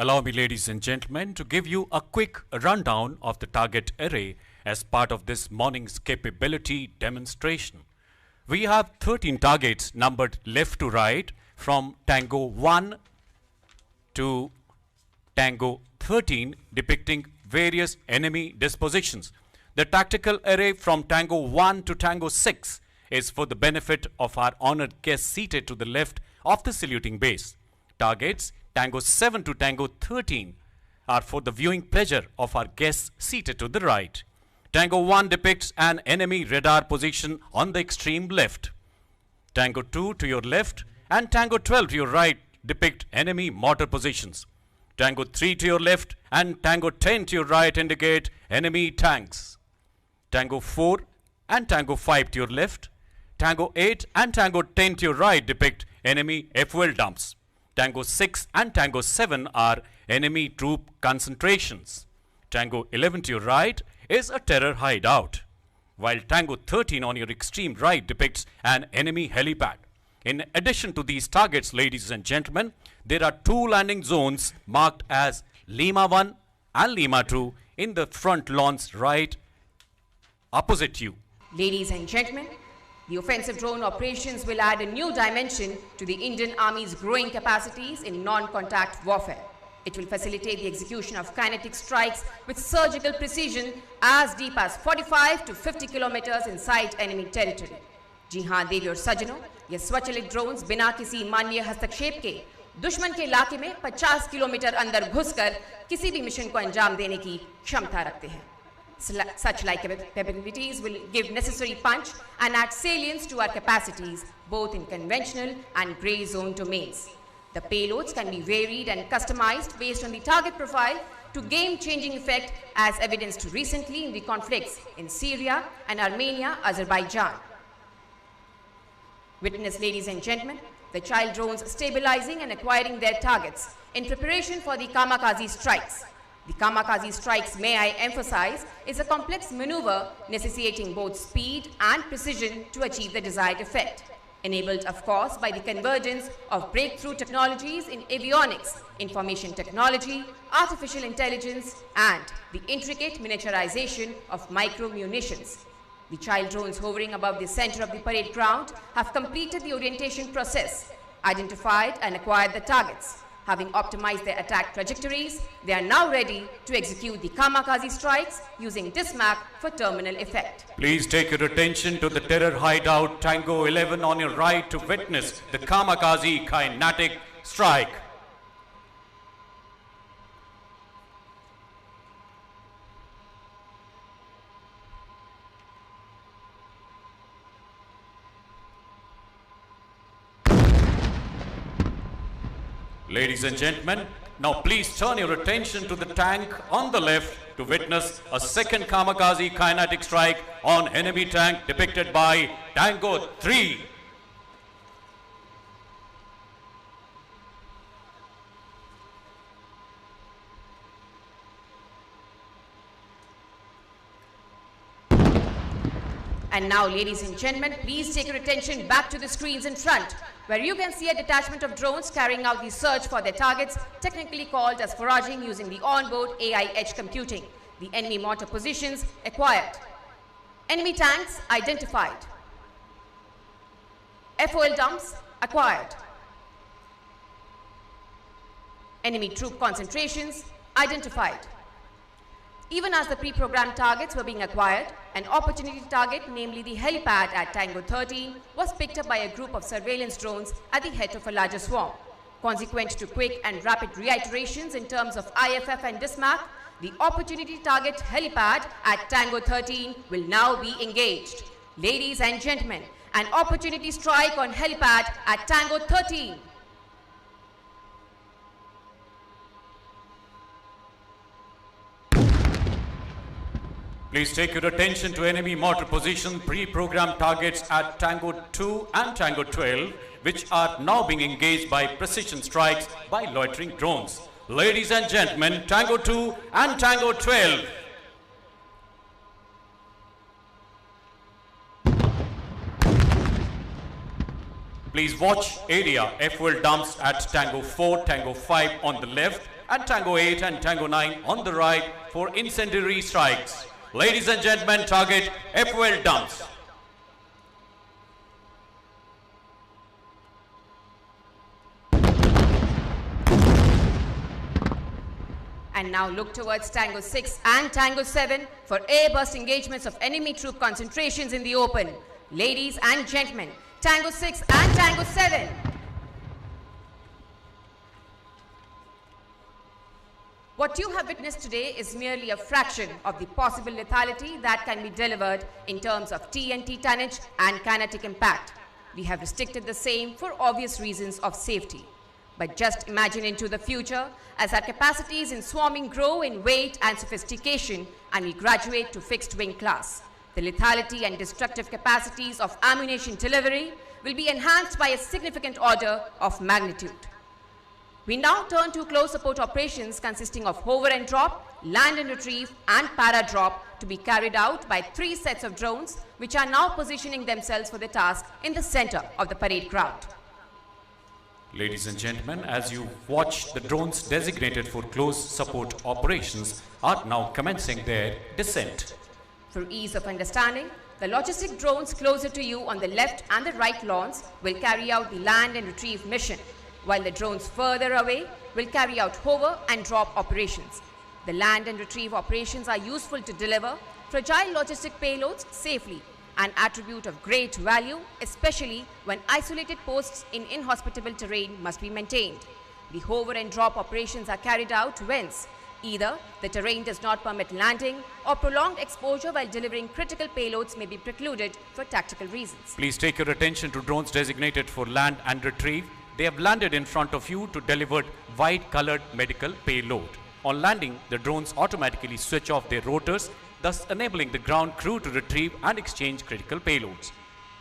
Allow me, ladies and gentlemen, to give you a quick rundown of the target array as part of this morning's capability demonstration. We have 13 targets numbered left to right from Tango 1 to Tango 13, depicting various enemy dispositions. The tactical array from Tango 1 to Tango 6 is for the benefit of our honored guests seated to the left of the saluting base. Targets Tango 7 to Tango 13 are for the viewing pleasure of our guests seated to the right. Tango 1 depicts an enemy radar position on the extreme left. Tango 2 to your left and Tango 12 to your right depict enemy mortar positions. Tango 3 to your left and Tango 10 to your right indicate enemy tanks. Tango 4 and Tango 5 to your left. Tango 8 and Tango 10 to your right depict enemy fuel dumps. Tango 6 and Tango 7 are enemy troop concentrations. Tango 11 to your right is a terror hideout, while Tango 13 on your extreme right depicts an enemy helipad. In addition to these targets, ladies and gentlemen, there are two landing zones marked as Lima 1 and Lima 2 in the front lawns right opposite you. Ladies and gentlemen, the offensive drone operations will add a new dimension to the Indian Army's growing capacities in non-contact warfare. It will facilitate the execution of kinetic strikes with surgical precision as deep as 45 to 50 kilometers inside enemy territory. जी हाँ देवी और सज्जनों, ये स्वचालित drones बिना किसी मानवीय हस्तक्षेप के दुश्मन के इलाके में 50 किलोमीटर अंदर घुसकर किसी भी मिशन को अंजाम देने की क्षमता रखते हैं. Such like capabilities will give necessary punch and add salience to our capacities, both in conventional and grey zone domains. The payloads can be varied and customized based on the target profile to game-changing effect as evidenced recently in the conflicts in Syria and Armenia, Azerbaijan. Witness, ladies and gentlemen, the child drones stabilizing and acquiring their targets in preparation for the kamikaze strikes. The kamikaze strikes, may I emphasize, is a complex maneuver necessitating both speed and precision to achieve the desired effect. Enabled, of course, by the convergence of breakthrough technologies in avionics, information technology, artificial intelligence, and the intricate miniaturization of micro-munitions. The child drones hovering above the center of the parade ground have completed the orientation process, identified and acquired the targets. Having optimized their attack trajectories, they are now ready to execute the kamikaze strikes using DISMAC for terminal effect. Please take your attention to the terror hideout Tango 11 on your right to witness the kamikaze kinetic strike. Ladies and gentlemen, now please turn your attention to the tank on the left to witness a second kamikaze kinetic strike on enemy tank depicted by Tango 3. And now, ladies and gentlemen, please take your attention back to the screens in front, where you can see a detachment of drones carrying out the search for their targets, technically called as foraging using the onboard AI edge computing. The enemy mortar positions acquired. Enemy tanks identified. FOL dumps acquired. Enemy troop concentrations identified. Even as the pre-programmed targets were being acquired, an opportunity target, namely the helipad at Tango 13, was picked up by a group of surveillance drones at the head of a larger swarm. Consequent to quick and rapid reiterations in terms of IFF and DISMAC, the opportunity target helipad at Tango 13 will now be engaged. Ladies and gentlemen, an opportunity strike on helipad at Tango 13. Please take your attention to enemy mortar position pre-programmed targets at Tango 2 and Tango 12, which are now being engaged by precision strikes by loitering drones. Ladies and gentlemen, Tango 2 and Tango 12. Please watch area fuel dumps at Tango 4, Tango 5 on the left and Tango 8 and Tango 9 on the right for incendiary strikes. Ladies and gentlemen, target FOL dumps. And now look towards Tango 6 and Tango 7 for airburst engagements of enemy troop concentrations in the open. Ladies and gentlemen, Tango 6 and Tango 7. What you have witnessed today is merely a fraction of the possible lethality that can be delivered in terms of TNT tonnage and kinetic impact. We have restricted the same for obvious reasons of safety. But just imagine into the future as our capacities in swarming grow in weight and sophistication and we graduate to fixed wing class. The lethality and destructive capacities of ammunition delivery will be enhanced by a significant order of magnitude. We now turn to close support operations consisting of hover and drop, land and retrieve and para-drop to be carried out by 3 sets of drones which are now positioning themselves for the task in the center of the parade ground. Ladies and gentlemen, as you watch, the drones designated for close support operations are now commencing their descent. For ease of understanding, the logistic drones closer to you on the left and the right lawns will carry out the land and retrieve mission, while the drones further away will carry out hover and drop operations. The land and retrieve operations are useful to deliver fragile logistic payloads safely, an attribute of great value, especially when isolated posts in inhospitable terrain must be maintained. The hover and drop operations are carried out whence either the terrain does not permit landing or prolonged exposure while delivering critical payloads may be precluded for tactical reasons. Please take your attention to drones designated for land and retrieve. They have landed in front of you to deliver white-colored medical payload. On landing, the drones automatically switch off their rotors, thus enabling the ground crew to retrieve and exchange critical payloads.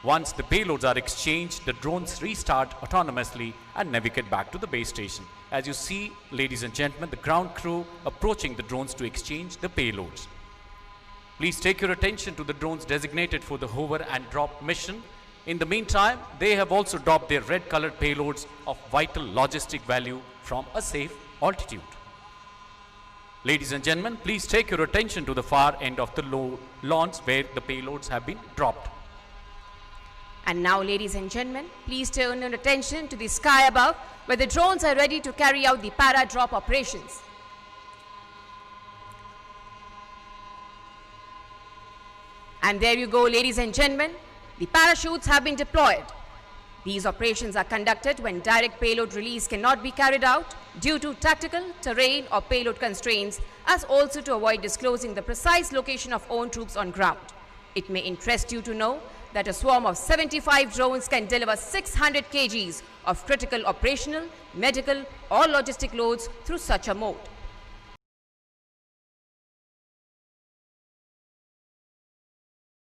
Once the payloads are exchanged, the drones restart autonomously and navigate back to the base station. As you see, ladies and gentlemen, the ground crew approaching the drones to exchange the payloads. Please take your attention to the drones designated for the hover and drop mission. In the meantime, they have also dropped their red-colored payloads of vital logistic value from a safe altitude. Ladies and gentlemen, please take your attention to the far end of the lawns where the payloads have been dropped. And now, ladies and gentlemen, please turn your attention to the sky above where the drones are ready to carry out the para-drop operations. And there you go, ladies and gentlemen, the parachutes have been deployed. These operations are conducted when direct payload release cannot be carried out due to tactical, terrain or payload constraints, as also to avoid disclosing the precise location of own troops on ground. It may interest you to know that a swarm of 75 drones can deliver 600 kgs of critical operational, medical or logistic loads through such a mode.